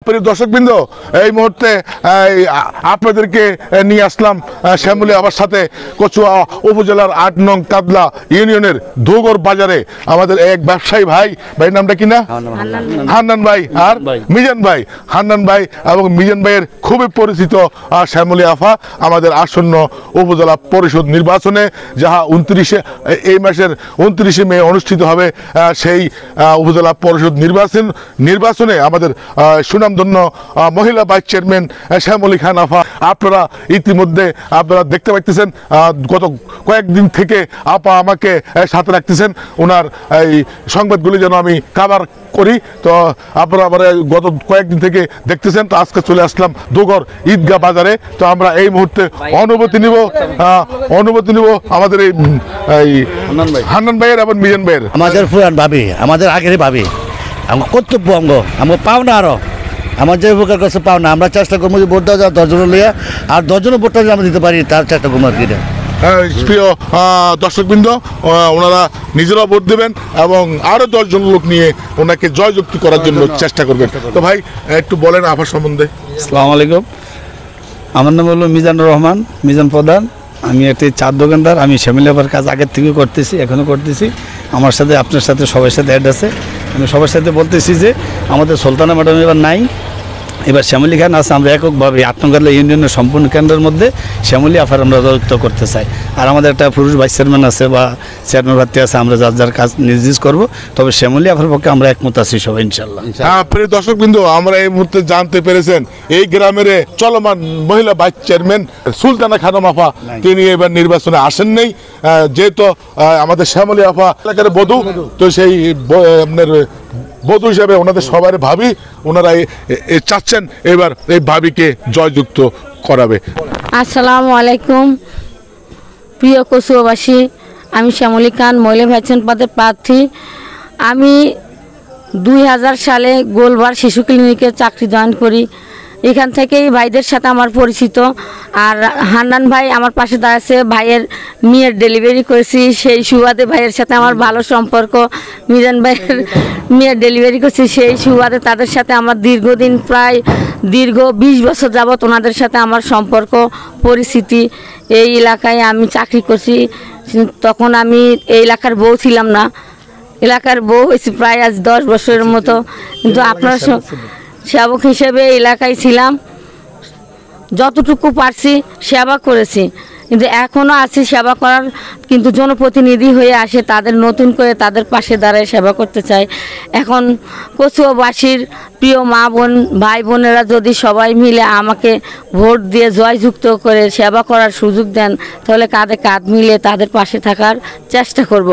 প্রিয় দর্শকবৃন্দ, এই মুহূর্তে আপনাদেরকে নিয়ে আসলাম শ্যামলী আবার সাথে কচুয়া উপজেলার ৮ নং কাদলা ইউনিয়নের ধুগর বাজারে আমাদের এক ব্যবসায়ী ভাইয়ের নামটা কি না? হান্নান ভাই আর মিজান ভাই। হান্নান ভাই এবং মিজান ভাইয়ের খুবই পরিচিত শ্যামলী আফা আমাদের আসন্ন উপজেলা পরিষদ নির্বাচনে, যাহা এই মাসের 29 মে অনুষ্ঠিত হবে, সেই উপজেলা পরিষদ নির্বাচনে আমাদের সুনামধন্য মহিলা ভাইস চেয়ারম্যান শ্যামলী খান আফা। আপনারা ইতিমধ্যে দেখতে পাচ্ছেন গত কয়েকদিন থেকে আপা আমাকে সাথে রাখতেছেন, ওনার এই সংবাদগুলি যেন আমি কাভার করি। তো আপনারা আবার গত কয়েকদিন থেকে দেখতেছেন। তো আজকে চলে আসলাম দুগর ঈদগাহ বাজারে। তো আমরা এই মুহূর্তে অনুমতি নিব আমাদের এই হান্নান ভাইয়ের এবং মিজান ভাইয়ের। আমাদের পুরান ভাবি, আমাদের আগের ভাবি, আমার কর্তব্য অঙ্গ, আমার পাও না আরো আমার যে উপকার কাছে পাও না। আমরা চেষ্টা করবো যে ভোট দেওয়া যায় 10 জন লিয়া, আর 10 জনের ভোটটা যদি আমরা দিতে পারি তার চেষ্টা করবো আর কি। প্রিয় দর্শকবৃন্দ, ওনারা নিজেরা ভোট দেবেন এবং আরো 10 জন লোক নিয়ে ওনাকে জয়যুক্ত করার জন্য চেষ্টা করবেন। তো ভাই একটু বলেন আফার সম্বন্ধে। আসসালামু আলাইকুম, আমার নাম হলো মিজানুর রহমান, মিজান প্রধান। আমি একটি চার দোকানদার। আমি শ্যামলী আপার কাজ আগের থেকে করতেছি, এখনও করতেছি। আমার সাথে আপনার সাথে সবার সাথে অ্যাড আছে। আমি সবার সাথে বলতেছি যে আমাদের সুলতানা ম্যাডাম এবার নাই, এবার শ্যামলী খান আছে। আমরা এককভাবে ৮ নং কাদলা ইউনিয়নের সম্পূর্ণ কেন্দ্রের মধ্যে শ্যামলী আফার আমরা যুক্ত করতে চাই। আর আমাদের একটা পুরুষ ভাইস চেয়ারম্যান আছে বা চেয়ারম্যান প্রার্থী আছে, আমরা যার কাজ নির্দেশ করব। তবে শ্যামলী আফার পক্ষে আমরা একমত আছি সবাই ইনশাল্লাহ। হ্যাঁ প্রিয় দর্শকবৃন্দ, আমরা এই মুহূর্তে জানতে পেরেছেন এই গ্রামের চলমান মহিলা ভাইস চেয়ারম্যান সুলতানা খানম আফা তিনি এবার নির্বাচনে আসেন নাই, যেহেতু আমাদের শ্যামলী আফা এলাকার বধূ। তো সেই আপনার বধূ হিসাবে ওনাদের সবার ভাবি, ওনারা চাচ্ছেন এবার এই ভাবিকে জয়যুক্ত করাবে। আসসালামু আলাইকুম প্রিয় কচুয়াবাসী, আমি শ্যামলী খান, মহিলা ভাইস চেয়ারম্যান পদের প্রার্থী। আমি 2000 সালে গোলবার শিশু ক্লিনিকে চাকরি জয়েন করি। এখান থেকেই ভাইদের সাথে আমার পরিচিত। আর হান্নান ভাই আমার পাশে দাঁড়াচ্ছে, ভাইয়ের মেয়ের ডেলিভারি করেছি, সেই সুবাদে ভাইয়ের সাথে আমার ভালো সম্পর্ক। মিজান ভাইয়ের মেয়ের ডেলিভারি করছি, সেই সুবাদে তাদের সাথে আমার দীর্ঘদিন প্রায় 20 বছর যাবৎ ওনাদের সাথে আমার সম্পর্ক পরিচিতি। এই এলাকায় আমি চাকরি করছি, তখন আমি এই এলাকার বউ ছিলাম না, এলাকার বউ হয়েছি প্রায় আজ 10 বছরের মতো। কিন্তু আপনার সেবক হিসেবে এলাকায় ছিলাম, যতটুকু পারছি সেবা করেছি, কিন্তু এখনও আছি সেবা করার। কিন্তু জনপ্রতিনিধি হয়ে আসে তাদের নতুন করে তাদের পাশে দাঁড়ায় সেবা করতে চাই। এখন কচুয়াবাসীর প্রিয় মা বোন ভাই বোনেরা যদি সবাই মিলে আমাকে ভোট দিয়ে জয়যুক্ত করে সেবা করার সুযোগ দেন, তাহলে কাঁধে কাঁধ মিলে তাদের পাশে থাকার চেষ্টা করব।